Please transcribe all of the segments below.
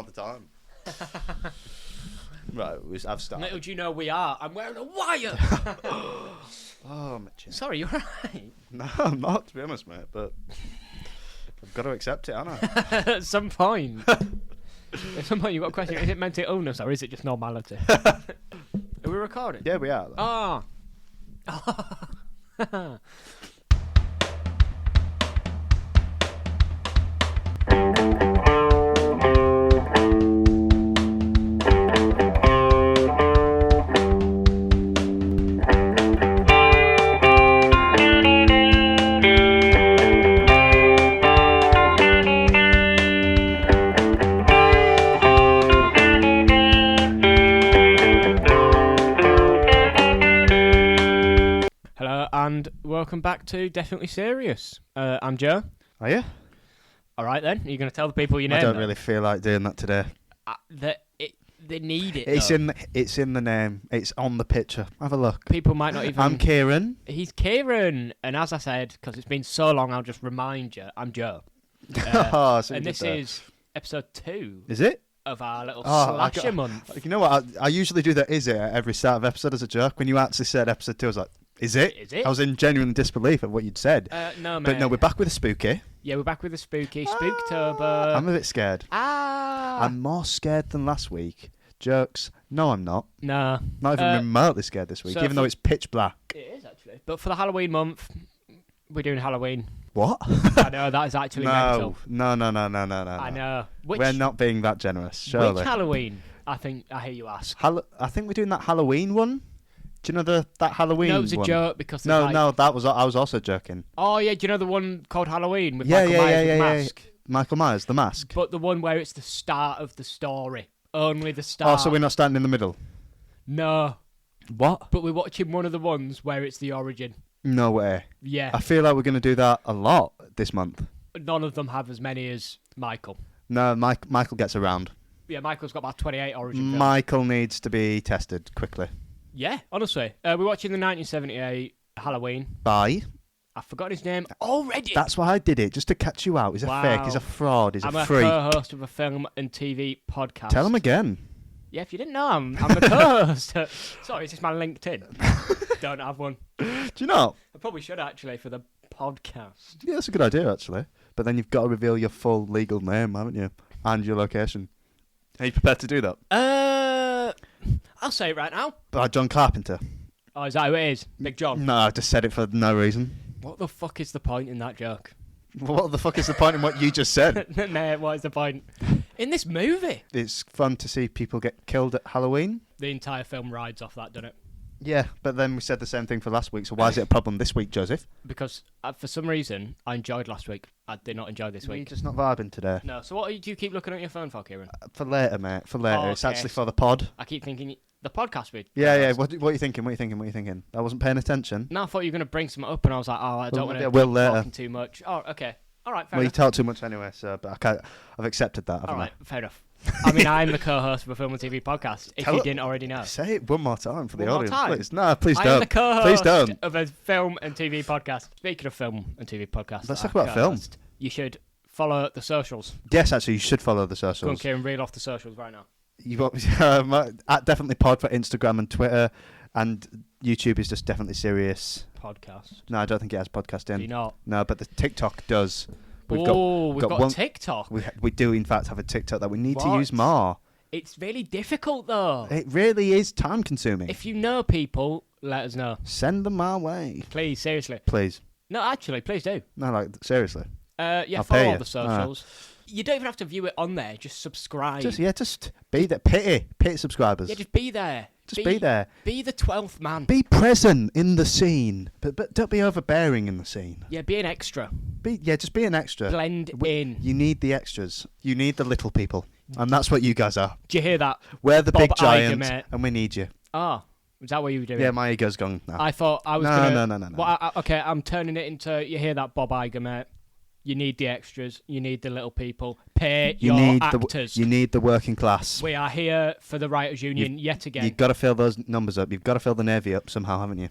all the time. Right, I've started. Little do you know we are. I'm wearing a wire. Oh, my chin. Sorry, you're right. No, I'm not, to be honest, mate, but I've got to accept it, haven't I? At some point. At some point you've got a question. Is it mental illness or is it just normality? Are we recording? Yeah, we are. Oh. And welcome back to Definitely Serious. I'm Joe. Are you? All right then. Are you going to tell the people your name? I don't really feel like doing that today. They need it. It's in the name. It's on the picture. Have a look. People might not even. I'm Kieran. He's Kieran, and as I said, because it's been so long, I'll just remind you. I'm Joe. And this is episode 2. Is it? Of our little slasher month. You know what? I usually do that. Is it at every start of episode as a joke? When you actually said episode 2, I was like, Is it? I was in genuine disbelief of what you'd said. No, mate. But no, we're back with a spooky. Yeah, we're back with a spooky. Spooktober. I'm a bit scared. I'm more scared than last week. Jokes. No, I'm not. Nah. Not even remotely scared this week, even though it's pitch black. It is, actually. But for the Halloween month, we're doing Halloween. What? I know, that is actually mental. No. I know. We're not being that generous, surely. Which Halloween? I hear you ask. I think we're doing that Halloween one. Do you know that Halloween one? No, it was a joke because... No, that was... I was also joking. Oh, yeah, do you know the one called Halloween with Michael Myers with the mask? Michael Myers, the mask. But the one where it's the start of the story. Only the start. Oh, so we're not standing in the middle? No. What? But we're watching one of the ones where it's the origin. No way. Yeah. I feel like we're going to do that a lot this month. None of them have as many as Michael. No, Michael gets around. Yeah, Michael's got about 28 origin films. Michael needs to be tested quickly. Yeah, honestly. We're watching the 1978 Halloween. By? I've forgotten his name already. That's why I did it, just to catch you out. He's a fake, he's a fraud, he's a freak. I'm a co-host of a film and TV podcast. Tell him again. Yeah, if you didn't know, I'm the co-host. Sorry, is this my LinkedIn? Don't have one. Do you know? I probably should, actually, for the podcast. Yeah, that's a good idea, actually. But then you've got to reveal your full legal name, haven't you? And your location. Are you prepared to do that? I'll say it right now. By John Carpenter. Oh, is that who it is? Big John? No, I just said it for no reason. What the fuck is the point in that joke? What the fuck is the point in what you just said? No, what is the point? In this movie. It's fun to see people get killed at Halloween. The entire film rides off that, doesn't it? Yeah, but then we said the same thing for last week, so why is it a problem this week, Joseph? Because for some reason, I enjoyed last week. I did not enjoy this week. You're just not vibing today. No, so what do you keep looking at your phone for, Kieran? For later, mate, for later. Oh, It's actually for the pod. I keep thinking the podcast week. Yeah, what are you thinking? What are you thinking? I wasn't paying attention. No, I thought you were going to bring something up, and I was like, I don't want to be talking too much. Oh, okay. All right, fair enough. You talk too much anyway, so but I've accepted that, haven't I? All right, fair enough. I mean, I'm the co-host of a film and TV podcast, if you didn't already know. Say it one more time for the One more audience, time? please. No, please don't. I am the co-host Please don't. of a film and TV podcast. Speaking of film and TV podcast, Let's talk about film. You should follow the socials. Yes, actually, you should follow the socials. Go on, Kieran, reel off the socials right now. You've at Definitely Pod for Instagram and Twitter, and YouTube is just Definitely Serious. Podcast. No, I don't think it has podcasting. Do you not? No, but the TikTok does. We've got TikTok. We do, in fact, have a TikTok that we need to use more. It's really difficult, though. It really is time-consuming. If you know people, let us know. Send them our way. Please, seriously. Please. No, actually, please do. No, seriously. Yeah, follow all the socials. You don't even have to view it on there. Just subscribe. Just be there. Pity subscribers. Yeah, just be there. Just be there. Be the 12th man. Be present in the scene, but don't be overbearing in the scene. Yeah, be an extra. Just be an extra. Blend in. You need the extras. You need the little people, and that's what you guys are. Do you hear that? We're the Bob big giants, Iger, mate. and we need you. Oh, is that what you were doing? Yeah, my ego's gone now. I thought I was No. Well, okay, I'm turning it into. You hear that, Bob Iger, mate? You need the extras. You need the little people. Pay your actors. You need the working class. We are here for the Writers' Union yet again. You've got to fill those numbers up. You've got to fill the Navy up somehow, haven't you?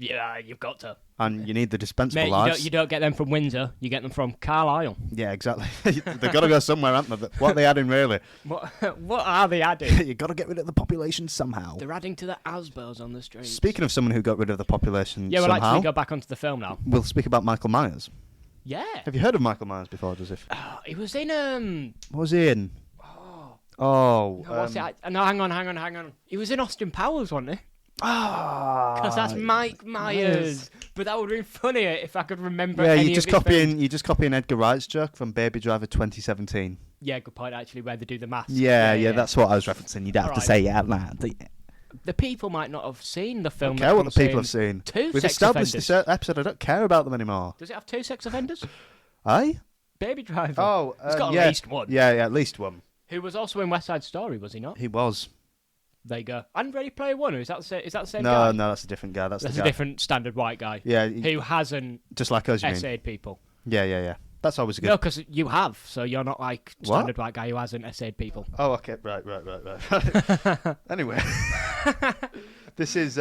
Yeah, you've got to. And you need the dispensable Mate, lives. you don't get them from Windsor. You get them from Carlisle. Yeah, exactly. They've got to go somewhere, haven't they? What are they adding, really? What are they adding? You've got to get rid of the population somehow. They're adding to the Asbos on the streets. Speaking of someone who got rid of the population we'll somehow, actually go back onto the film now. We'll speak about Michael Myers. Yeah. Have you heard of Michael Myers before, Joseph? He was in What was he in? No, what's it? No, hang on. He was in Austin Powers, wasn't he? Because that's Mike Myers. But that would have been funnier if I could remember. Yeah, any you just of his films. copying Edgar Wright's joke from Baby Driver 2017. Yeah, good point. Actually, where they do the mask. Yeah, that's what I was referencing. You'd have to say it out loud. The people might not have seen the film. I don't care what the people have seen. We've established this episode. I don't care about them anymore. Does it have 2 sex offenders? Aye? Baby Driver. Oh, it's got at least one. Yeah, at least one. Who was also in West Side Story, was he not? He was. There you go. And Ready Player One, or is that the same no, guy? No, that's a different guy. That's a the guy. different standard white guy. Yeah. Who hasn't just like us, you mean? essayed people. Yeah. That's always a good... No, because you have, so you're not like standard white guy who hasn't essayed people. Oh, okay. Right. Anyway. This is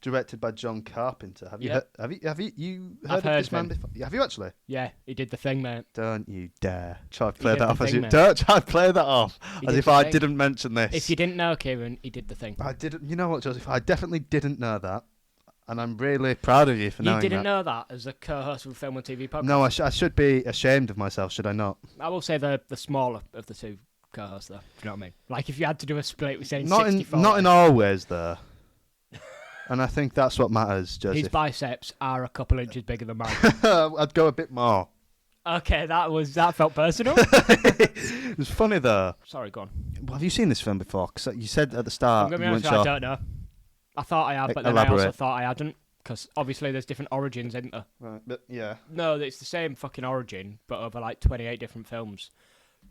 directed by John Carpenter. Have you heard of this man before? Have you actually? Yeah, he did The Thing, mate. Don't you dare try to play that off as you don't try to play that off as if I didn't mention this. If you didn't know, Kieran, he did The Thing. I didn't. You know what, Joseph? I definitely didn't know that, and I'm really proud of you for knowing that. You didn't know that as a co-host of a film and TV podcast? No, I should be ashamed of myself, should I not? I will say the smaller of the two co-hosts, though. Do you know what I mean? Like if you had to do a split, we're saying 64. Not in all ways, though. And I think that's what matters, Joseph. His biceps are a couple inches bigger than mine. I'd go a bit more. Okay, that felt personal. It was funny, though. Sorry, go on. Well, have you seen this film before? Because you said at the start I'm gonna be you honest weren't with you, sure. I don't know. I thought I had, but then I also thought I hadn't. Because obviously there's different origins, isn't there? Right, but yeah. No, it's the same fucking origin, but over like 28 different films.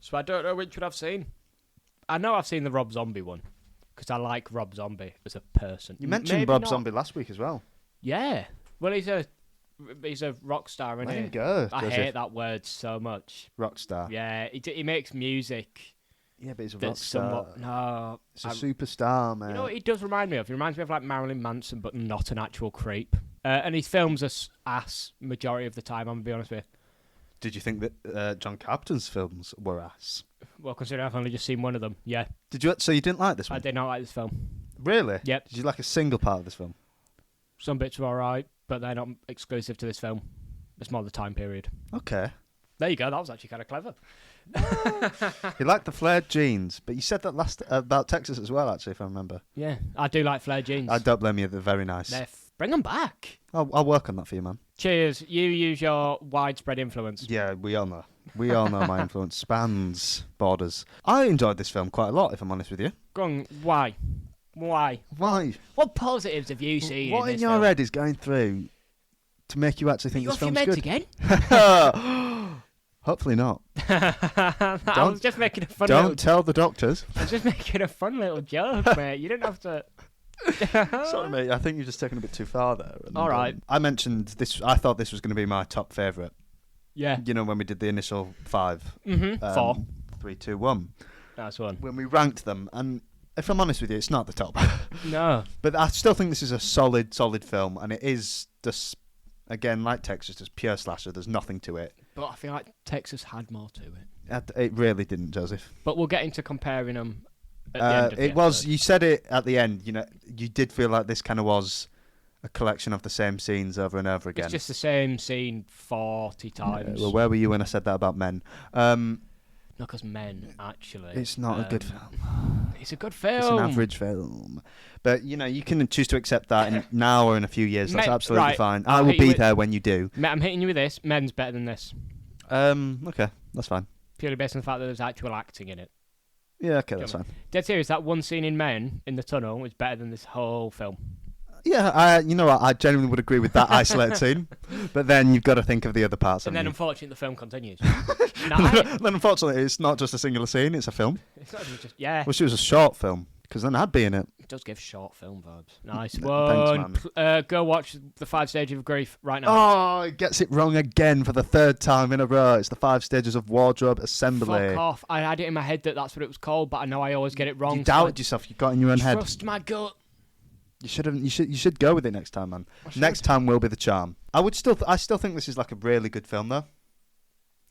So I don't know which one I've seen. I know I've seen the Rob Zombie one. Because I like Rob Zombie as a person. You mentioned Rob Zombie last week as well. Yeah. Well, he's a rock star, isn't he? Let him go, I Joseph. hate that word so much. Rock star. Yeah, he makes music. Yeah, but he's a rock star. No. He's a superstar, man. You know what he does remind me of? He reminds me of like Marilyn Manson, but not an actual creep. And his films are ass majority of the time, I'm going to be honest with you. Did you think that John Carpenter's films were ass? Well, considering I've only just seen one of them, yeah. Did you? So you didn't like this one? I did not like this film. Really? Yep. Did you like a single part of this film? Some bits were alright, but they're not exclusive to this film. It's more the time period. Okay. There you go. That was actually kind of clever. You like the flared jeans, but you said that last about Texas as well, actually, if I remember. Yeah, I do like flared jeans. I don't blame you. They're very nice. Bring them back. I'll work on that for you, man. Cheers. You use your widespread influence. Yeah, we all know. We all know my influence spans borders. I enjoyed this film quite a lot, if I'm honest with you. Go on. Why? Why? What positives have you seen? What in your film? head is going through to make you actually think this film's good? Again? Hopefully not. I was just making a fun. Don't tell the doctors. I was just making a fun little joke, mate. You didn't have to. Sorry, mate. I think you've just taken a bit too far there. All right. I mentioned this. I thought this was going to be my top favourite. Yeah. You know when we did the initial 5. 4. 3, 2, 1. That's one. When we ranked them, and if I'm honest with you, it's not the top. No. But I still think this is a solid film, and it is just, again, like Texas, just pure slasher. There's nothing to it. But I feel like Texas had more to it. It really didn't, Joseph. But we'll get into comparing them at the end of the episode. You said it at the end, you know, you did feel like this kind of was a collection of the same scenes over and over again. It's just the same scene 40 times. Well, where were you when I said that about Men? No, because Men, actually. It's not a good film. It's a good film. It's an average film. But, you know, you can choose to accept that now or in a few years. That's absolutely fine. I will be there when you do. I'm hitting you with this. Men's better than this. Okay, that's fine. Purely based on the fact that there's actual acting in it. Yeah, okay, that's fine. Dead serious, that one scene in Men, in the tunnel, is better than this whole film. Yeah, you know what? I genuinely would agree with that isolated scene. But then you've got to think of the other parts. And then, unfortunately, the film continues. Then, unfortunately, it's not just a singular scene; it's a film. It's not just Wish it was a short film, because then I'd be in it. It does give short film vibes. Nice one. Thanks, man. Go watch The 5 Stages of Grief right now. Oh, it gets it wrong again for the 3rd time in a row. It's the 5 Stages of Wardrobe Assembly. Fuck off! I had it in my head that that's what it was called, but I know I always get it wrong. You doubted yourself. You got in your own head. Trust my gut. You should go with it next time, man. Next time will be the charm. I still think this is like a really good film, though.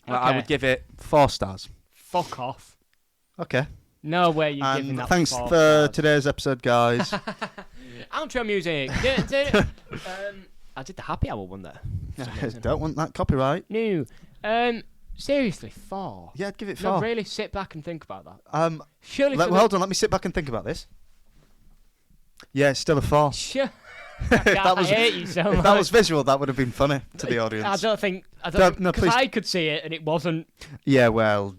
Okay. I would give it 4 stars. Fuck off. Okay. No way you're giving that. Thanks 4 for stars. Today's episode, guys. Outro music. I did the happy hour one there. Don't want that copyright. No. Seriously, 4. Yeah, I'd give it 4. No, really sit back and think about that. Surely. Hold on. Let me sit back and think about this. Yeah, it's still a 4. Sure. I hate you so much. If that was visual, that would have been funny to the audience. I don't think because I could see it and it wasn't. Yeah, well,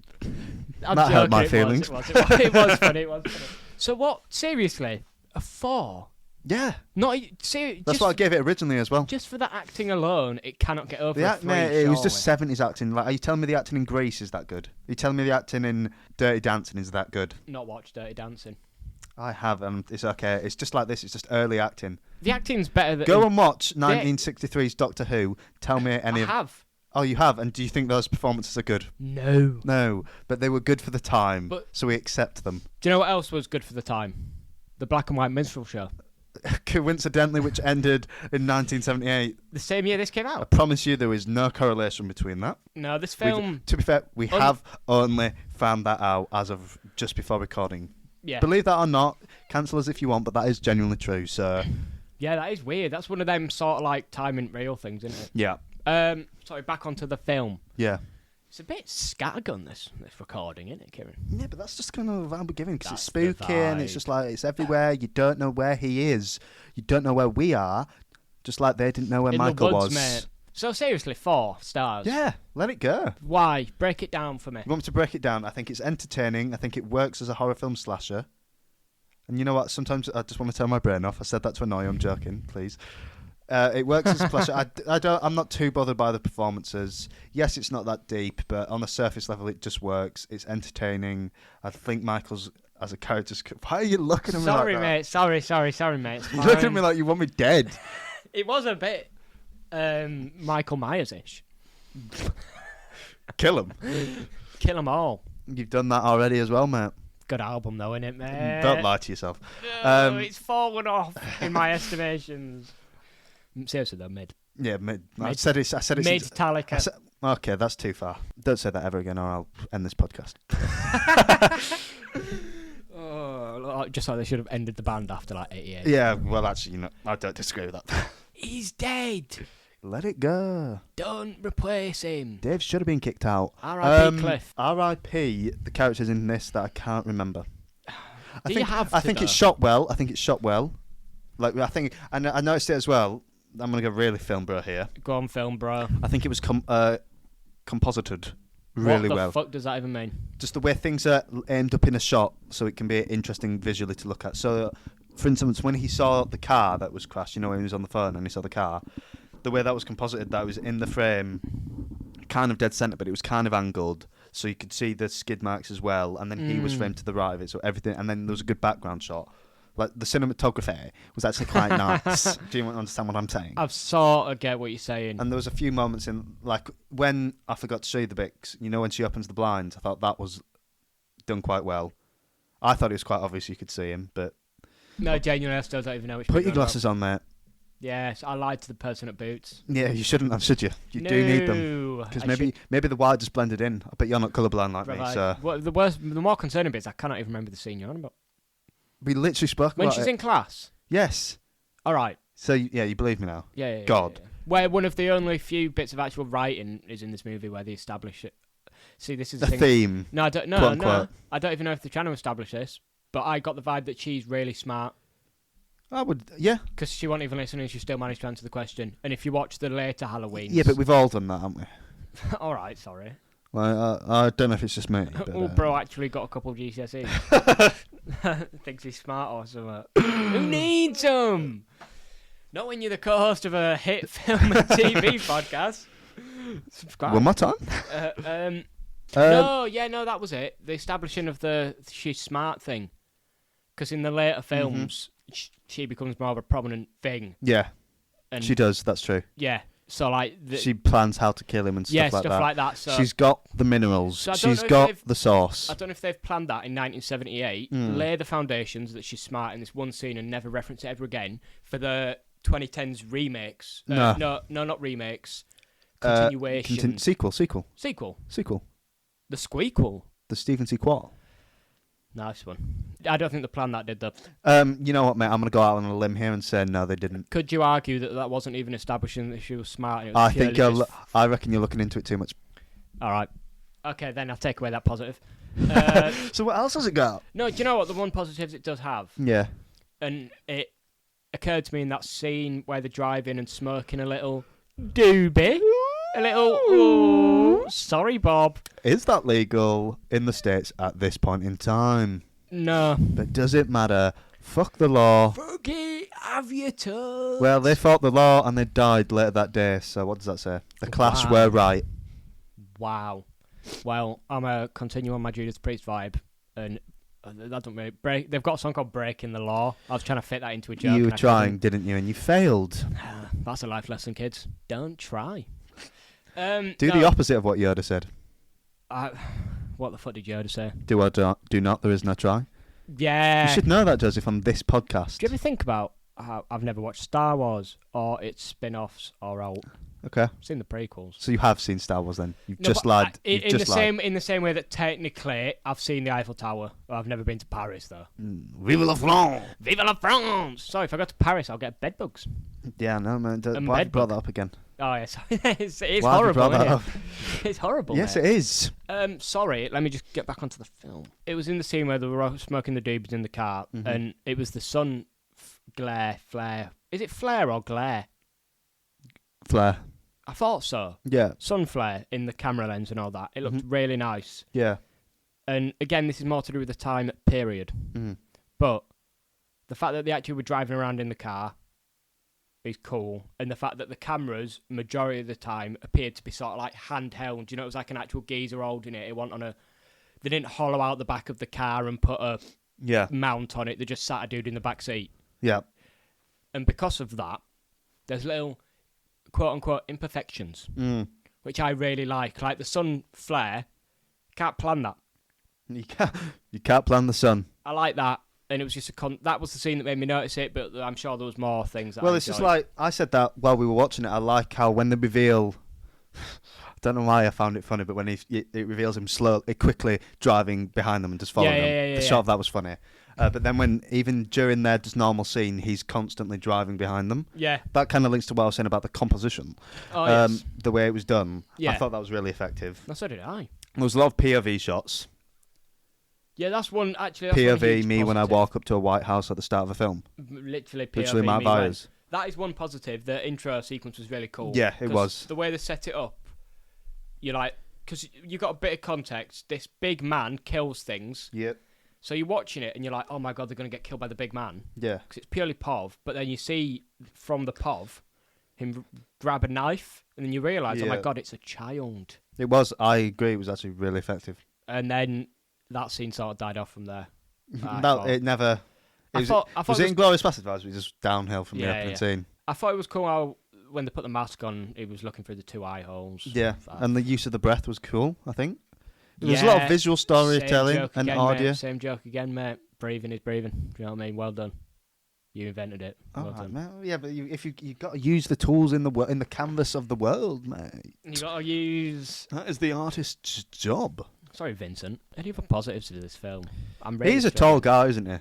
I'm that joking, hurt my feelings. It was funny. It was funny. So what? Seriously, a 4? Yeah. Not serious. That's what I gave it originally as well. Just for the acting alone, it cannot get over a 3. Mate, it was just 70s acting. Like, are you telling me the acting in Grease is that good? Are you telling me the acting in Dirty Dancing is that good? Not watched Dirty Dancing. I have, and it's okay. It's just like this. It's just early acting. The acting's better than... Go and watch 1963's Doctor Who. Tell me any I have. Oh, you have? And do you think those performances are good? No. No, but they were good for the time, so we accept them. Do you know what else was good for the time? The Black and White Minstrel Show. Coincidentally, which ended in 1978. The same year this came out. I promise you there is no correlation between that. No, this film... To be fair, we have only found that out as of just before recording. Yeah. Believe that or not, cancel us if you want, but that is genuinely true, so... Yeah, that is weird. That's one of them sort of like time and real things, isn't it? Yeah. Sorry, back onto the film. Yeah. It's a bit scattergun, this recording, isn't it, Kieran? Yeah, but that's just kind of the vibe we're giving, because it's spooky and it's just like, it's everywhere. You don't know where he is. You don't know where we are, just like they didn't know where Michael was. Mate. So seriously, 4 stars? Yeah, let it go. Why? Break it down for me. You want me to break it down? I think it's entertaining. I think it works as a horror film slasher. And you know what? Sometimes I just want to turn my brain off. I said that to annoy you. I'm joking, please. It works as a slasher. I'm not too bothered by the performances. Yes, it's not that deep, but on a surface level, it just works. It's entertaining. I think Michael's as a character. Why are you looking at me like that? Sorry, mate. You're looking at me like you want me dead. It was a bit Michael Myers-ish. Kill him. Kill them all. You've done that already as well, mate. Good album, though, innit, mate? Don't lie to yourself. No, it's fallen off in my estimations. Seriously, though, mid. Yeah, mid. I said it's mid-Talica. Okay, that's too far. Don't say that ever again, or I'll end this podcast. Just like they should have ended the band after like 88. Yeah, well, actually, I don't disagree with that. He's dead. Let it go. Don't replace him. Dave should have been kicked out. R.I.P. Cliff. R.I.P. the characters in this that I can't remember. I think it's shot well. Like I think, and I noticed it as well. I'm gonna go really film bro here. Go on, film bro. I think it was composited really well. What the fuck does that even mean? Just the way things are aimed up in a shot, so it can be interesting visually to look at. So, for instance, when he saw the car that was crashed, when he was on the phone and he saw the car, the way that was composited, that was in the frame, kind of dead centre, but it was kind of angled, so you could see the skid marks as well. And then he was framed to the right of it, so everything. And then there was a good background shot. Like, the cinematography was actually quite nice. Do you understand what I'm saying? I sort of get what you're saying. And there was a few moments in, like, when I forgot to show you the bits, when she opens the blinds, I thought that was done quite well. I thought it was quite obvious you could see him, but... No, genuinely, I still don't even know which... Put your glasses on, mate. Yes, I lied to the person at Boots. Yeah, you shouldn't have, should you? You do need them. Because maybe the white just blended in. I bet you're not colourblind like me, so... Well, the more concerning bit is I cannot even remember the scene you're on about. We literally spoke about it. When she's in class? Yes. All right. So, yeah, you believe me now? Yeah. God. Yeah. Where one of the only few bits of actual writing is in this movie where they establish it. See, this is the theme. No, I don't know. No. I don't even know if they're trying to establish this, but I got the vibe that she's really smart. I would, yeah. Because she wasn't even listening and she still managed to answer the question. And if you watch the later Halloween... Yeah, but we've all done that, haven't we? All right, sorry. Well, I don't know if it's just me. But, bro actually got a couple of GCSEs. Thinks he's smart or something. Who needs them? Not when you're the co-host of a hit film and TV podcast. Subscribe. One more time. No, that was it. The establishing of the she's smart thing. Because in the later films, she becomes more of a prominent thing. Yeah, and she does. That's true. Yeah. So like she plans how to kill him and stuff like that. Yeah, stuff like that. So she's got the minerals. So she's got the sauce. I don't know if they've planned that in 1978. Lay the foundations that she's smart in this one scene and never reference it ever again for the 2010s remakes. No, not remakes. Continuation. Sequel. Sequel. The Squeakquel. The Stephen Sequel. Nice one. I don't think they planned that, did they? You know what, mate? I'm going to go out on a limb here and say no, they didn't. Could you argue that wasn't even establishing that she was smart? And it was I reckon you're looking into it too much. All right. Okay, then I'll take away that positive. So what else has it got? No, do you know what? The one positive it does have. Yeah. And it occurred to me in that scene where they're driving and smoking a little doobie. A little, ooh, sorry, Bob. Is that legal in the States at this point in time? No. But does it matter? Fuck the law. Fuck it, have your toes. Well, they fought the law and they died later that day, so what does that say? The class were right. Wow. Well, I'm going to continue on my Judas Priest vibe, and that don't really break. They've got a song called Breaking the Law. I was trying to fit that into a joke. You were trying, didn't you? And you failed. That's a life lesson, kids. Don't try. Do the opposite of what Yoda said. What the fuck did Yoda say? Do not, there is no try. Yeah. You should know that, Joseph, on this podcast. Do you ever think about how I've never watched Star Wars or its spin-offs or alt? Okay. I've seen the prequels. So you have seen Star Wars then? You've just lied. In the same way that technically I've seen the Eiffel Tower. I've never been to Paris though. Vive la France! Vive la France! Sorry, if I go to Paris, I'll get bed bugs. Yeah, no, man. Why have you brought that up again? Oh, yes. It's Why horrible, have you brought that isn't up? it? It's horrible, Yes, mate. it is. Sorry, let me just get back onto the film. It was in the scene where they were smoking the doobies in the car, and it was the sun flare. Is it flare or glare? Flare. I thought so. Yeah. Sun flare in the camera lens and all that. It looked really nice. Yeah. And again, this is more to do with the time period. But the fact that they actually were driving around in the car is cool. And the fact that the cameras, majority of the time, appeared to be sort of like handheld. You know, it was like an actual geezer holding it. It wasn't on a... They didn't hollow out the back of the car and put a mount on it. They just sat a dude in the back seat. Yeah. And because of that, there's little... quote-unquote imperfections, which I really like the sun flare. Can't plan that. You can't plan the sun. I like that, and it was just that was the scene that made me notice it, but I'm sure there was more things that it's just like, I said that while we were watching it, I like how when they reveal, I don't know why I found it funny, but when it reveals him quickly driving behind them and just following them, the shot of that was funny. But then when, even during their just normal scene, he's constantly driving behind them. Yeah. That kind of links to what I was saying about the composition. Oh, yes. The way it was done. Yeah. I thought that was really effective. So did I. There was a lot of POV shots. Yeah, that's one, actually. POV, me when I walk up to a White House at the start of a film. Literally POV, Literally my bias. That is one positive. The intro sequence was really cool. Yeah, it was. The way they set it up, you're like... Because you got a bit of context. This big man kills things. Yep. So you're watching it and you're like, oh my God, they're going to get killed by the big man. Yeah. Because it's purely POV. But then you see from the POV him grab a knife and then you realise, oh my God, it's a child. It was. I agree. It was actually really effective. And then that scene sort of died off from there. It never... Was it Inglourious Basterds? It was just downhill from the opening scene. I thought it was cool how when they put the mask on, he was looking through the two eye holes. Yeah. And the use of the breath was cool, I think. There's a lot of visual storytelling and audio. Mate, same joke again, mate. Breathing is breathing. Do you know what I mean? Well done. You invented it. Well done. Mate. Yeah, but you got to use the tools in the canvas of the world, mate. You got to use. That is the artist's job. Sorry, Vincent. Any other positives to this film? He's a tall guy, isn't he?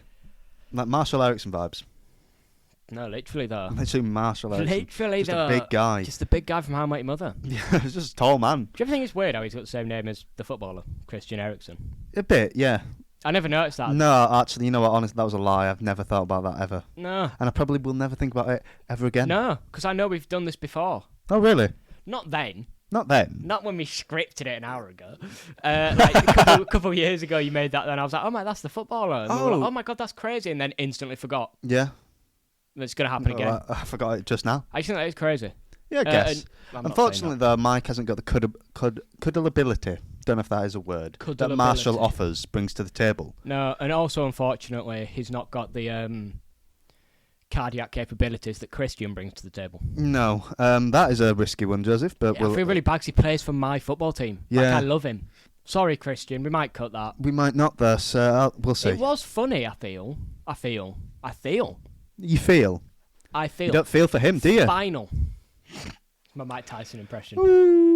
Like Marshall Erickson vibes. No, literally though. Literally Marshall Erickson. Literally just a big guy. Just the big guy from How I Met Your Mother. Yeah, he's just a tall man. Do you ever think it's weird how he's got the same name as the footballer, Christian Eriksen? A bit, yeah. I never noticed that. No, actually, you know what? Honestly, that was a lie. I've never thought about that ever. No. And I probably will never think about it ever again. No, because I know we've done this before. Oh, really? Not then. Not then. Not when we scripted it an hour ago. Like a couple of years ago, you made that. Then I was like, "Oh my, that's the footballer." And we were like, "Oh my God, that's crazy!" And then instantly forgot. Yeah. It's going to happen again. I forgot it just now. I think that is crazy. Yeah, I guess. Unfortunately, though, Mike hasn't got the cuddleability. Don't know if that is a word. That Marshall brings to the table. No, and also unfortunately, he's not got the cardiac capabilities that Christian brings to the table. No, that is a risky one, Joseph. But Yeah, I feel really bad 'cause he plays for my football team. Yeah. Like, I love him. Sorry, Christian, we might cut that. we might not thus. We'll see. It was funny, I feel. You feel? I feel. You don't feel for him, do you? Final. My Mike Tyson impression. Ooh.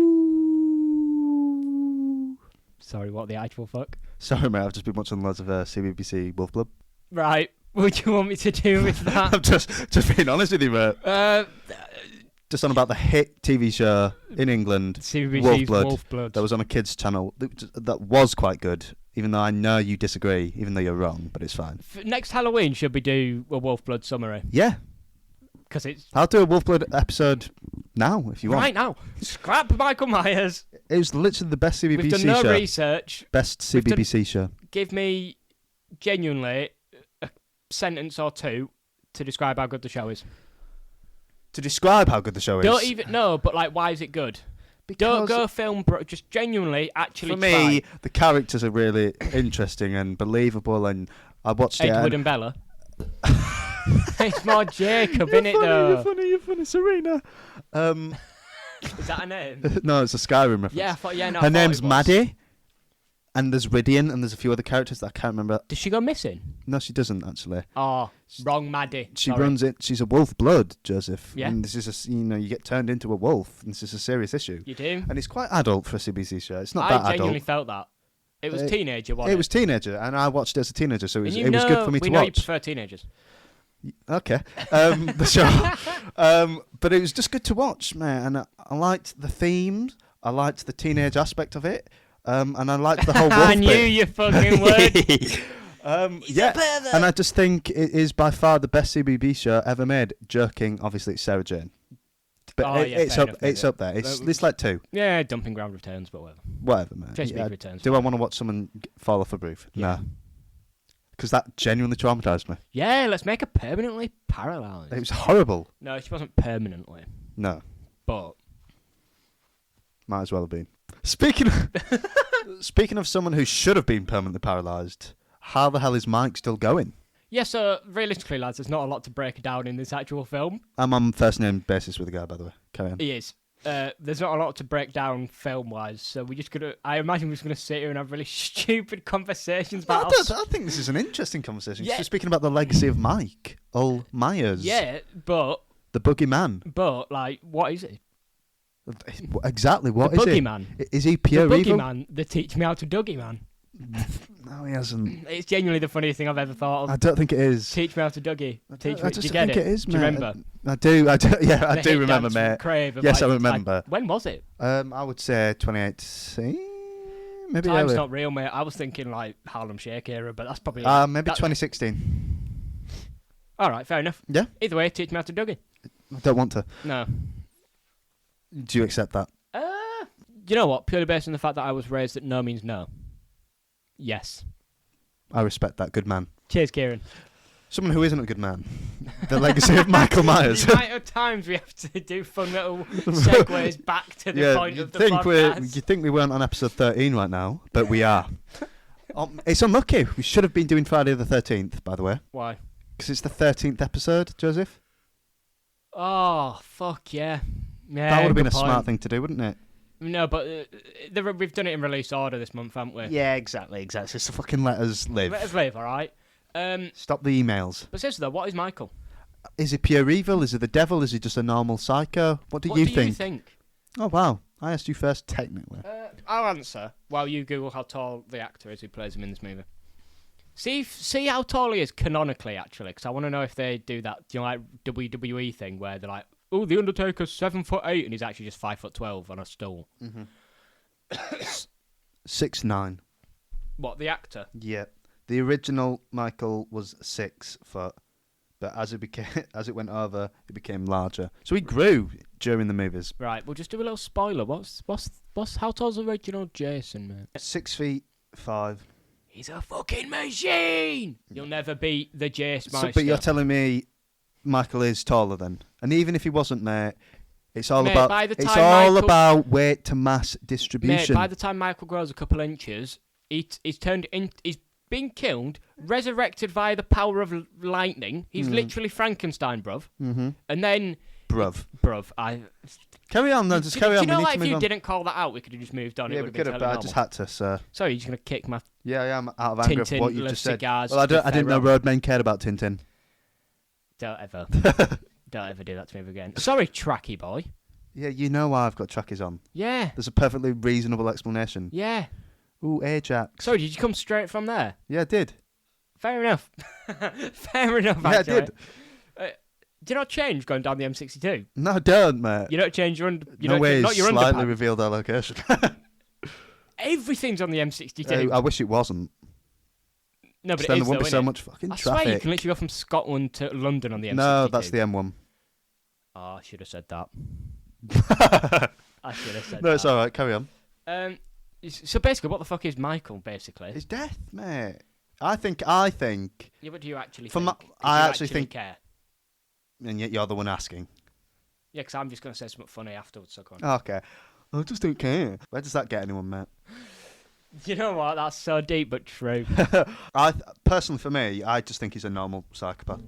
Sorry, what the actual fuck? Sorry, mate. I've just been watching loads of CBBC Wolf Club. Right, what do you want me to do with that? I'm just being honest with you, mate. Just on about the hit TV show in England, CBBC's Wolf Blood. that was on a kids' channel. That was quite good, even though I know you disagree, even though you're wrong, but it's fine. Next Halloween, should we do a Wolf Blood summary? Yeah. Because it's... I'll do a Wolf Blood episode now, if you want. Right now. Scrap Michael Myers. It was literally the best CBBC We've done no show. research. Best CBBC show. Give me, genuinely, a sentence or two to describe how good the show is. To describe how good the show is. Don't even... No, but, like, why is it good? Don't go film... Just genuinely, actually For me, try. the characters are really interesting and believable, and I watched Edward it. and Bella. It's more Jacob, innit, though? You're funny, Serena. Is that her name? No, it's a Skyrim reference. Yeah, I thought, yeah, no. Her name's Maddie, and there's Ridian, and there's a few other characters that I can't remember. Does she go missing? No, she doesn't actually. Oh, wrong Maddie. She Sorry. runs it. She's a wolf blood, Joseph. Yeah. And this is you get turned into a wolf. And this is a serious issue. You do? And it's quite adult for a CBC show. It's not I that genuinely adult. felt that. It was teenager, wasn't it? It was teenager, and I watched it as a teenager, so it And was good for me we to know you watch. prefer teenagers. Okay, the show, but it was just good to watch, man. And I liked the themes, I liked the teenage aspect of it, and I liked the whole wolf I knew bit. you fucking would. Yeah, and I just think it is by far the best CBB show ever made. Joking, obviously, it's Sarah Jane, but Oh, yeah, it's fair up. enough, It's up there. It's like 2. Yeah, dumping ground returns, but whatever. Whatever, man. Chesapeake returns. Do I want to watch someone fall off a roof? Yeah. No, because that genuinely traumatized me. Yeah, let's make her permanently paralysed. It was horrible. No, she wasn't permanently, No, but... might as well have been. Speaking of someone who should have been permanently paralysed, how the hell is Mike still going? Yeah, so realistically, lads, there's not a lot to break down in this actual film. I'm on first name basis with the guy, by the way. Carry on. He is. There's not a lot to break down film-wise, so we're just gonna... I imagine we're just gonna sit here and have really stupid conversations about... I think this is an interesting conversation. Yeah. We're speaking about the legacy of Mike Myers. Yeah, but, The boogeyman. like, what is it? Exactly, what the is it? boogeyman. Is he pure The evil? boogeyman that teach me how to Dougie Man. No, he hasn't. It's genuinely the funniest thing I've ever thought of. I don't think it is. Teach me how to Dougie. Teach me. I Do just you get think it is, Do you mate. remember? I do. Yeah, I The do hit remember, dance from mate. Crave of, Yes, I like, remember. when was it? I would say 2018, maybe Time's earlier. not real, mate. I was thinking like Harlem Shake era, but that's probably... Maybe that- 2016. All right, fair enough. Yeah. Either way, teach me how to Dougie. I don't want to. No. Do you accept that? You know what? Purely based on the fact that I was raised that no means no. Yes. I respect that. Good man. Cheers, Kieran. Someone who isn't a good man. The legacy of Michael Myers. The amount of times we have to do fun little segues back to the point of the podcast. You think we weren't on episode 13 right now, but we are. It's unlucky. We should have been doing Friday the 13th, by the way. Why? Because it's the 13th episode, Joseph. Oh, fuck yeah. Yeah, That would have been a good smart point. thing to do, wouldn't it? No, but we've done it in release order this month, haven't we? Yeah, exactly. Just to fucking let us live. Let us live, all right? Stop the emails. But seriously though, what is Michael? Is he pure evil? Is he the devil? Is he just a normal psycho? What do you think? Oh, wow. I asked you first, technically. I'll answer while you Google how tall the actor is who plays him in this movie. See how tall he is canonically, actually, because I want to know if they do that, like WWE thing where they're like, oh, the Undertaker's 7'8", and he's actually just 5'12" on a stool. 6'9". What, the actor? Yeah. The original Michael was 6 foot, but as it went over, it became larger. So he grew during the movies. Right, we'll just do a little spoiler. What's how tall's the original Jason, man? 6'5". He's a fucking machine. You'll never beat the Jace Meister. But you're telling me Michael is taller then, and even if he wasn't, mate, it's all Mate, about by the it's time all Michael- about weight to mass Mate, distribution. by the time Michael grows a couple inches, he's been killed, resurrected via the power of lightning. He's literally Frankenstein, bruv. Mm-hmm. And then... Bruv. Carry on, no, just carry on. Do you know, like, if you didn't call that out, we could have just moved on. Yeah, we could have, but I just had to, sir. Sorry, you're just going to kick my... Yeah, I am, out of anger for what you just said. Cigars, well, I didn't know roadmen cared about Tintin. Don't ever. Don't ever do that to me again. Sorry, Tracky boy. Yeah, you know why I've got trackies on. Yeah. There's a perfectly reasonable explanation. Yeah. Ooh, Ajax. Sorry, did you come straight from there? Yeah, I did. Fair enough. Fair enough, yeah, actually. I did. Do you not change going down the M62? No, I don't, mate. You don't change your no way, not your slightly revealed our location. Everything's on the M62. I wish it wasn't. No, but then it is, there wouldn't be so innit? much fucking I traffic. swear you can literally go from Scotland to London on the M62. No, that's the M1. Oh, I should have said that. I should have said that. No, it's alright, carry on. So basically, what the fuck is Michael, basically? It's death, mate. I think... Yeah, but do you actually think? I actually think... care? And yet you're the one asking. Yeah, because I'm just going to say something funny afterwards, so go on. Okay. I just don't care. Where does that get anyone, mate? You know what? That's so deep but true. Personally, for me, I just think he's a normal psychopath.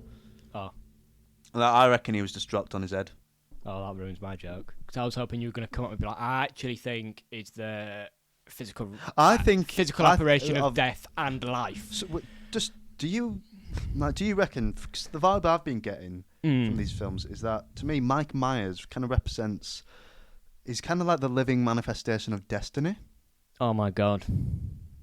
Oh. I reckon he was just dropped on his head. Oh, that ruins my joke. Because I was hoping you were going to come up and be like, I actually think it's the physical operation of death and life. So, do you reckon, because the vibe I've been getting from these films is that, to me, Mike Myers kind of represents, he's kind of like the living manifestation of destiny. Oh my god.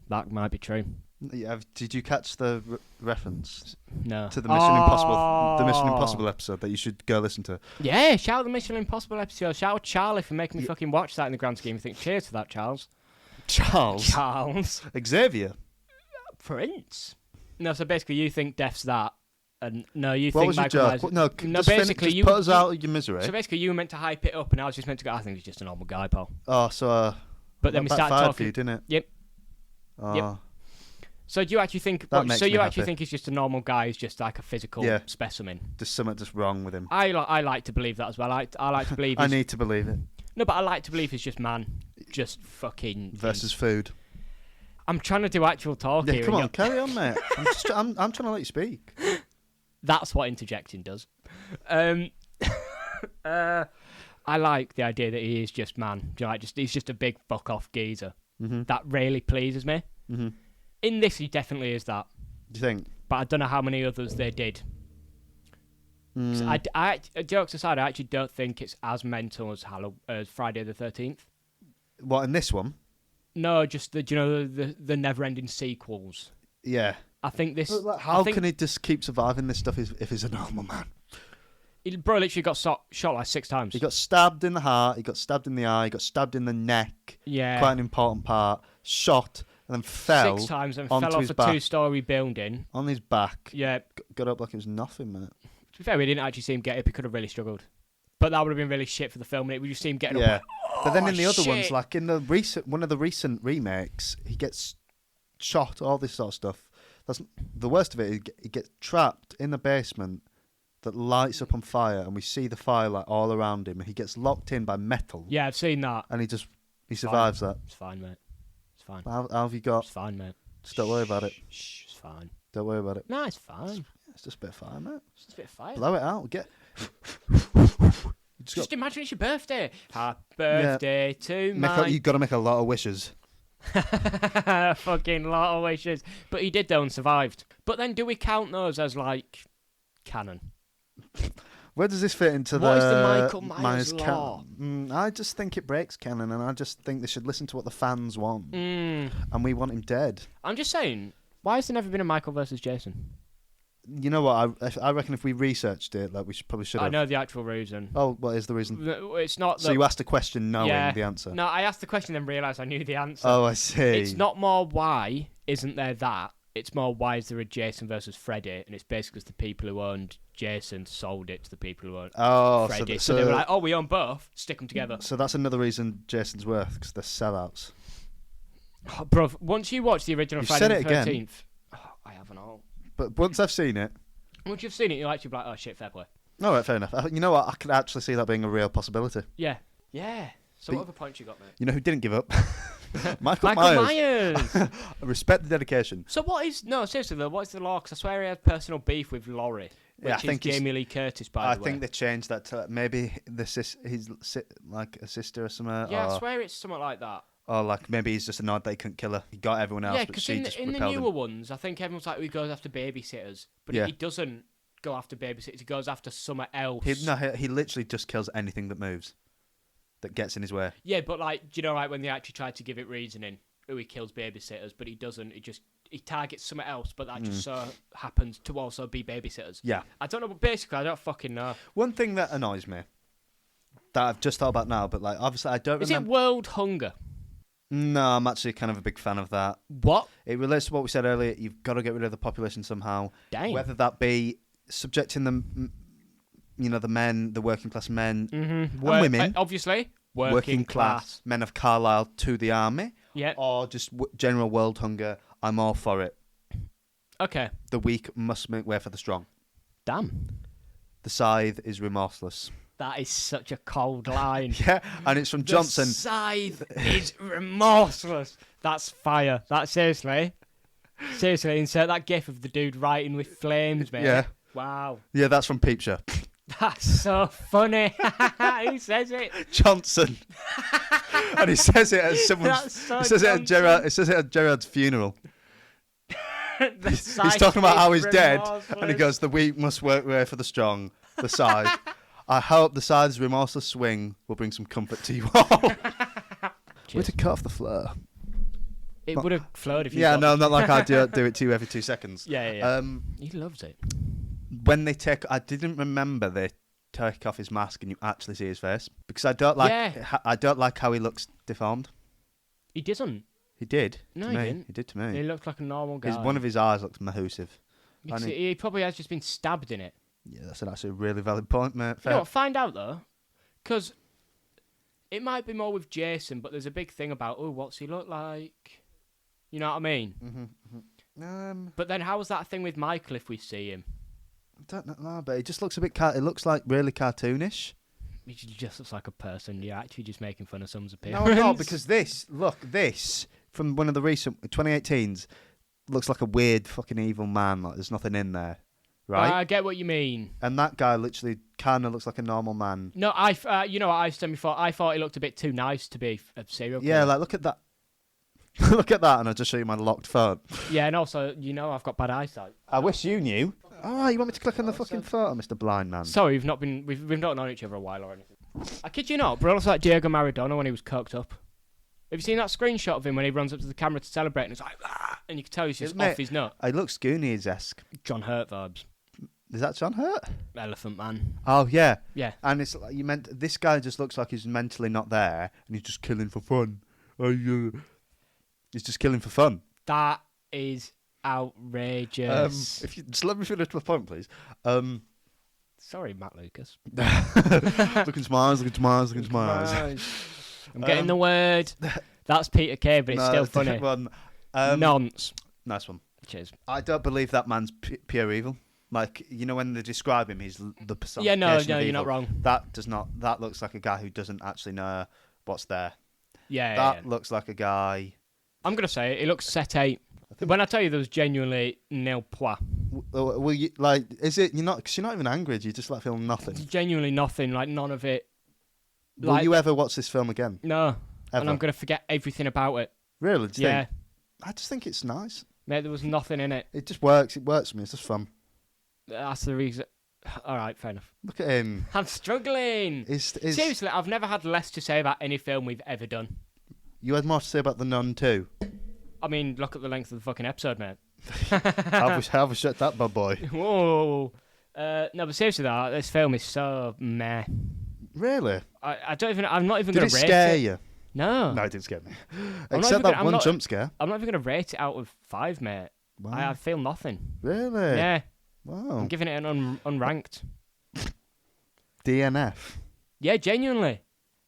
That might be true. Yeah, did you catch the reference? No. To the Mission Impossible episode that you should go listen to? Yeah, shout out the Mission Impossible episode. Shout out Charlie for making me fucking watch that in the grand scheme of things. Cheers for that, Charles. Charles. Xavier. Prince. No, so basically you think death's that. And no, you what think was your Michael joke? Myers... No, basically you put us out of your misery. So basically you were meant to hype it up and I was just meant to go, I think he's just a normal guy, pal. Oh, so... but then we started talking... for you, didn't it? Yep. Oh. Yep. So do you actually think... think he's just a normal guy, he's just like a physical specimen? There's something just wrong with him. I like to believe that as well. I like to believe I need to believe it. No, but I like to believe he's just man. Just fucking... Versus food. I'm trying to do actual talk here. Come on, carry on, mate. I'm trying to let you speak. That's what interjecting does. I like the idea that he is just man. He's just a big fuck off geezer. Mm-hmm. That really pleases me. Mm-hmm. In this, he definitely is that. Do you think? But I don't know how many others they did. So jokes aside, I actually don't think it's as mental as Friday the 13th. What, in this one? No, just the never-ending sequels. Yeah. I think this... How can he just keep surviving this stuff if he's a normal man? Bro literally got shot like 6 times. He got stabbed in the heart, he got stabbed in the eye, he got stabbed in the neck. Yeah. Quite an important part. Shot, and then fell 6 times and fell off a 2-story building. On his back. Yeah. Got up like it was nothing, mate. To be fair, we didn't actually see him get up. He could have really struggled. But that would have been really shit for the film, and we just see him getting up. Like, but then in the other ones, like in one of the recent remakes, he gets shot, all this sort of stuff. That's the worst of it. He gets trapped in the basement that lights up on fire, and we see the fire like all around him, and he gets locked in by metal. Yeah, I've seen that. And he survives that. It's fine, mate. It's fine. How have you got? It's fine, mate. Just don't worry about it. Shh, it's fine. Don't worry about it. No, it's fine. It's just a bit of fire, mate. It's just a bit of fire. Blow it out. Just imagine it's your birthday. Happy birthday to me. You've got to make a lot of wishes. Fucking lot of wishes. But he did though and survived. But then do we count those as like canon? Where does this fit into what is the Michael Myers law? I just think it breaks canon, and I just think they should listen to what the fans want. And we want him dead. I'm just saying, why has there never been a Michael versus Jason? You know what? I reckon if we researched it, like we probably should have. I know the actual reason. Oh, what is the reason? It's not. So you asked a question knowing the answer. No, I asked the question and realised I knew the answer. Oh, I see. It's not more why isn't there that. It's more why is there a Jason versus Freddy, and it's basically because the people who owned Jason sold it to the people who owned Freddy. So they were like, we own both. Stick them together. So that's another reason Jason's worth, because they're sellouts. Oh, bro, once you watch the original Friday the 13th, I haven't all. But once I've seen it. Once you've seen it, you'll actually be like, oh shit, fair play. All right, fair enough. You know what? I could actually see that being a real possibility. Yeah. Yeah. So what other points you got, mate? You know who didn't give up? Michael Myers. Respect the dedication. So what is... No, seriously, though, what is the law? Because I swear he had personal beef with Laurie, which I think is Jamie Lee Curtis, by the way. I think they changed that to maybe he's like a sister or something. Yeah, or, I swear it's something like that. Or like maybe he's just annoyed that he couldn't kill her. He got everyone else, Yeah, but because she just in the repelled newer him. ones, I think everyone's like, he goes after babysitters. But Yeah. he doesn't go after babysitters. He goes after something else. He literally just kills anything that moves, that gets in his way. Yeah, but like, do you know, like when they actually try to give it reasoning, he kills babysitters, but he doesn't. He targets something else, but that just so happens to also be babysitters. Yeah. I don't know, but basically, I don't fucking know. One thing that annoys me, that I've just thought about now, but like obviously I don't remember. Is it world hunger? No, I'm actually kind of a big fan of that. What? It relates to what we said earlier. You've got to get rid of the population somehow. Dang. Whether that be subjecting them, the men, the working class men and women, obviously, working class men of Carlisle to the army, yeah, or just general world hunger. I'm all for it. Okay. The weak must make way for the strong. Damn. The scythe is remorseless. That is such a cold line. Yeah, and it's from Johnson. The scythe is remorseless. That's fire. That seriously, insert that gif of the dude writing with flames, mate. Yeah. Wow. Yeah, that's from Peep Show. That's so funny. Who says it? Johnson. And he says it at someone's. It says it at Gerard's funeral. He's talking about how he's dead, and he goes, "The weak must work way for the strong." The scythe. I hope the scythe's remorseless swing will bring some comfort to you all. Way to cut off the flow. It would have flowed if you. Yeah, no, not like I do it to you every 2 seconds. Yeah. He loves it. When they I didn't remember they take off his mask and you actually see his face, because I don't like. Yeah. I don't like how he looks deformed. He doesn't. He did. No, to he me. didn't. He did to me. He looked like a normal guy. One of his eyes looks mahoosive. He probably has just been stabbed in it. Yeah, that's actually a really valid point, mate. You know what, find out though, because it might be more with Jason, but there's a big thing about, what's he look like? You know what I mean? Mm-hmm. But then how's that thing with Michael if we see him? I don't know, but it just looks a bit. It looks like really cartoonish. He just looks like a person. You're actually just making fun of someone's appearance. No, because this from one of the recent 2018s looks like a weird fucking evil man. Like there's nothing in there, right? I get what you mean. And that guy literally kind of looks like a normal man. No, you know what I've said before. I thought he looked a bit too nice to be a serial killer. Yeah, like look at that. Look at that, and I'll just show you my locked phone. Yeah, and also, I've got bad eyesight. I wish you knew. All right, you want me to click on the fucking photo, Mr. Blind Man? Sorry, we've not known each other a while or anything. I kid you not, bro, looks like Diego Maradona when he was coked up. Have you seen that screenshot of him when he runs up to the camera to celebrate and it's like, and you can tell he's just off his nut? He looks Goonies-esque. John Hurt vibes. Is that John Hurt? Elephant Man. Oh yeah. Yeah. And it's like this guy just looks like he's mentally not there and he's just killing for fun. He's just killing for fun. That is outrageous. If you just let me finish my point, please. Sorry, Matt Lucas. Looking smiles. I'm getting the word. That's Peter Kay, but it's still funny. One. Nonce. Nice one. Cheers. I don't believe that man's pure evil. Like, when they describe him, he's the personification Yeah, no, of evil. you're not wrong. That looks like a guy who doesn't actually know what's there. Yeah, That looks like a guy. I'm gonna say it looks set 8. When I tell you there was genuinely nil pois. Well, is it? You're not, because you're not even angry. You just like feeling nothing. Genuinely nothing. Like none of it. Will you ever watch this film again? No. Ever? And I'm gonna forget everything about it. Really? Do you Yeah. think? I just think it's nice. Mate, there was nothing in it. It just works. It works for me. It's just fun. That's the reason. All right, fair enough. Look at him. I'm struggling. Seriously, I've never had less to say about any film we've ever done. You had more to say about The Nun too. I mean, look at the length of the fucking episode, mate. Have we shut that, bad boy? Whoa. No, but seriously, though, this film is so meh. Really? I'm not even Did going it to rate scare it. you? No. No, it didn't scare me. I'm Except that one jump scare. I'm not even going to rate it out of 5, mate. Wow. I feel nothing. Really? Yeah. Wow. I'm giving it an unranked. DNF. Yeah, genuinely.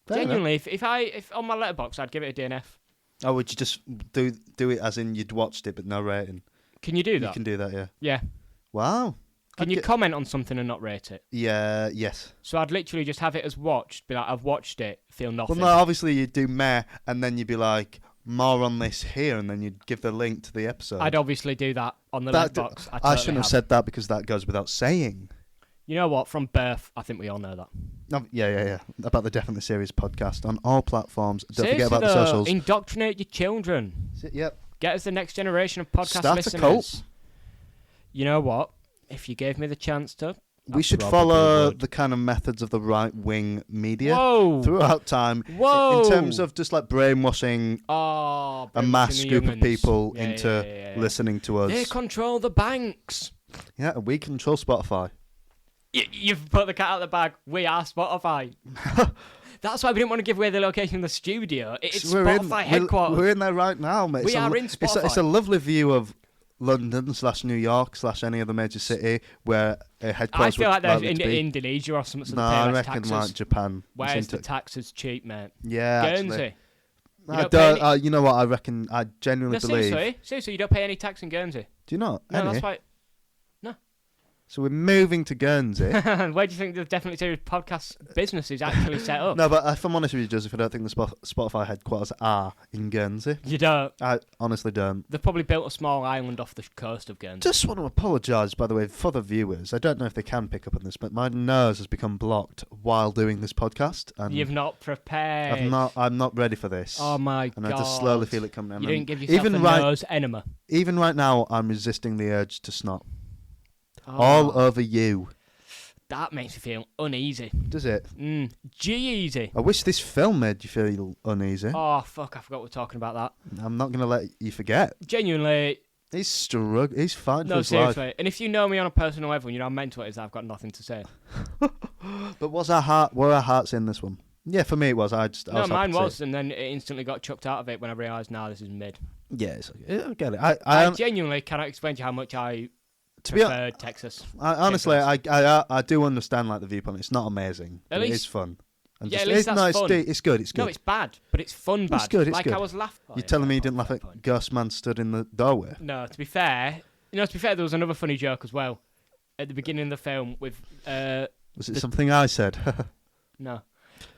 Fair Genuinely, if on my letterbox, I'd give it a DNF. Oh, would you just do it as in you'd watched it but no rating? Can you do that? You can do that, yeah. Yeah. Wow. Can you comment on something and not rate it? Yeah, yes. So I'd literally just have it as watched, be like, I've watched it, feel nothing. Well, no, obviously you'd do meh, and then you'd be like, more on this here, and then you'd give the link to the episode. I'd obviously do that on the Letterboxd. I shouldn't have said that because that goes without saying. You know what? From birth, I think we all know that. Oh, yeah. About the Definitely Serious podcast on all platforms. Don't Seriously forget about the though, socials. Indoctrinate your children. Yep. Get us the next generation of podcast Start listeners. a cult. You know what? If you gave me the chance to, We should follow the kind of methods of the right-wing media throughout time. Whoa! In terms of just like brainwashing a mass group of people into listening to us. They control the banks. Yeah, and we control Spotify. You've put the cat out of the bag. We are Spotify. That's why we didn't want to give away the location of the studio. It's Spotify headquarters. We're in there right now, mate. We are in Spotify. It's a lovely view of London/New York/ any other major city where a headquarters. I feel like there's Indonesia or something. So no, I reckon taxes. like Japan. Where's the taxes cheap, mate? Yeah, Guernsey. Actually. You know what? I reckon. I genuinely believe. Seriously, you don't pay any tax in Guernsey. Do you not? No, that's why. No. So we're moving to Guernsey. Where do you think the Definitely Serious podcast business is actually set up? No, but if I'm honest with you, Joseph, I don't think the Spotify headquarters are in Guernsey. You don't? I honestly don't. They've probably built a small island off the coast of Guernsey. Just want to apologise, by the way, for the viewers. I don't know if they can pick up on this, but my nose has become blocked while doing this podcast. And You've not prepared. I'm not ready for this. Oh my God. And I just slowly feel it coming down. You didn't give yourself a nose enema. Even right now, I'm resisting the urge to snot. All over you. That makes me feel uneasy. Does it? G-easy. I wish this film made you feel uneasy. Oh, fuck, I forgot we're talking about that. I'm not going to let you forget. Genuinely. He's struggling. He's fine for his seriously. life. And if you know me on a personal level, you know how mental it is that I've got nothing to say. But were our hearts in this one? Yeah, for me it was. Mine was, and then it instantly got chucked out of it when I realised, this is mid. Yeah, I get it. I genuinely cannot explain to you how much I preferred Texas. Honestly, I do understand like the viewpoint. It's not amazing. It is fun. And at least that's fun. It's good. It's good. No, it's bad, but it's fun bad. It's good. It's like good. I was laughing. You're telling me you didn't laugh at Ghost Man stood in the doorway? No, to be fair, there was another funny joke as well at the beginning of the film with. Was it something I said? No.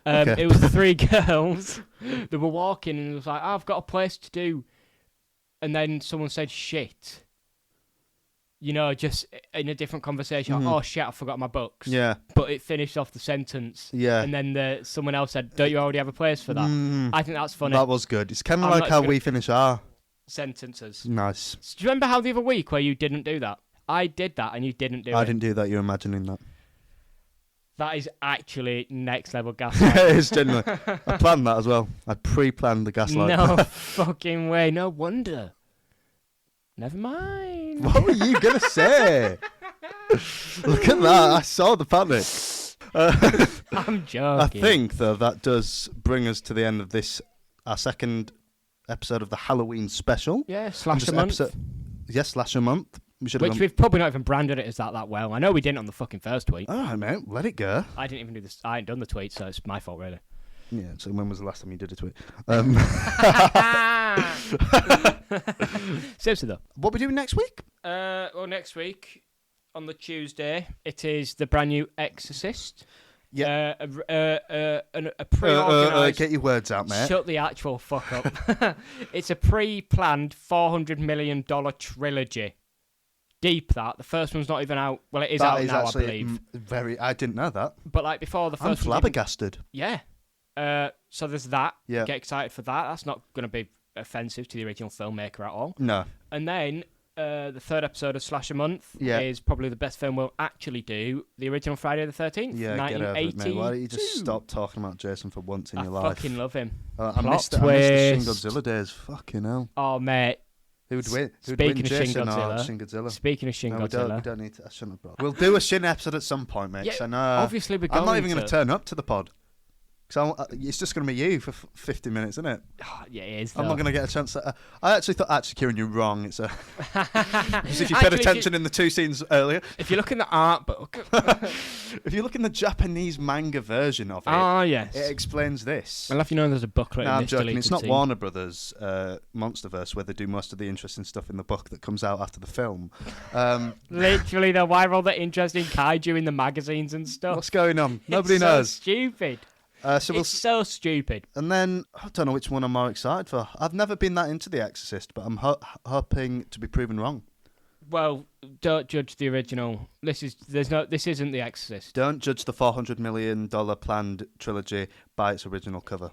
Okay. It was the three girls that were walking, and it was like, I've got a place to do, and then someone said shit. Just in a different conversation. Mm-hmm. Oh shit, I forgot my books. Yeah. But it finished off the sentence. Yeah. And then someone else said, don't you already have a place for that? I think that's funny. That was good. It's kind of like how we finish our sentences. Nice. Do you remember how the other week where you didn't do that? I did that and you didn't do it. I didn't do that. You're imagining that. That is actually next level gaslighting. It is genuinely. I planned that as well. I pre-planned the gaslight. No fucking way. No wonder. Never mind. What were you going to say? Look at that. I saw the panic. I'm joking. I think, though, that does bring us to the end of this, our second episode of the Halloween special. Yeah, slash a month. Yes, slash a month. We've probably not even branded it as that well. I know we didn't on the fucking first tweet. All right, mate. Let it go. I didn't even do this. I hadn't done the tweet, so it's my fault, really. Yeah, so when was the last time you did a tweet? Seriously, though. What are we doing next week? Well, next week, on the Tuesday, it is the brand new Exorcist. Yeah. A pre-organised... get your words out, mate. Shut the actual fuck up. It's a pre-planned $400 million trilogy. Deep, that. The first one's not even out. Well, it is out now, I believe. I didn't know that. But, before the first I'm flabbergasted. Yeah. So there's that. Yeah. Get excited for that. That's not going to be offensive to the original filmmaker at all. No. And then the third episode of Slash a Month is probably the best film we'll actually do. The original Friday the 13th. Yeah, 1982. get over it, mate. Why don't you just stop talking about Jason for once in your life? I fucking love him. I missed the Shin Godzilla days. Fucking hell. Oh, mate. Who would win? Speaking of Jason or Shin Godzilla? Speaking of Shin Godzilla. We don't need to. I shouldn't have brought. We'll do a Shin episode at some point, mate. Yeah, I know. obviously we're going I'm not even going to turn up to the pod. Because it's just going to be you for 50 minutes, isn't it? Oh, yeah, it is. I'm not though. going to get a chance to... I actually thought, Kieran, you're wrong. It's a... Because if you paid Actually, attention in the 2 scenes earlier... If you look in the art book... If you look in the Japanese manga version of it, yes. it explains this. I'll let you know there's a booklet No, in I'm this joking. deleted It's not scene. Warner Brothers Monsterverse where they do most of the interesting stuff in the book that comes out after the film. Literally, though, why all the interesting kaiju in the magazines and stuff? What's going on? Nobody It's knows. So stupid. So we'll It's so stupid. And then, I don't know which one I'm more excited for. I've never been that into The Exorcist, but I'm hoping to be proven wrong. Well, don't judge the original. This isn't The Exorcist. Don't judge the $400 million planned trilogy by its original cover.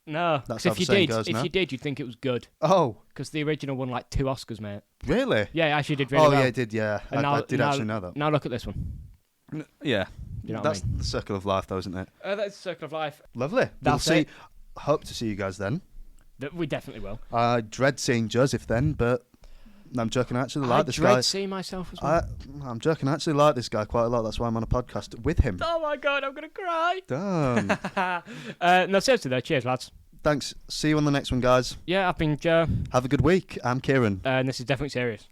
No, That's 'cause how if the you saying did, goes, no? you'd think it was good. Oh, Because the original won like 2 Oscars, mate. really? Yeah, it actually did really well. Yeah, it did, yeah. And I did actually know that. Now look at this one. Yeah. You know what That's I mean? the circle of life, though, isn't it? That's Circle of Life. Lovely. That's it. Hope to see you guys then. We definitely will. I dread seeing Joseph then, but I'm joking. I actually like this guy. I dread seeing myself as well. I'm joking. I actually like this guy quite a lot. That's why I'm on a podcast with him. Oh my god, I'm going to cry. Damn. No, seriously though, cheers lads. Thanks. See you on the next one, guys. Yeah, I've been Joe, Have a good week. I'm Kieran. and this is definitely serious.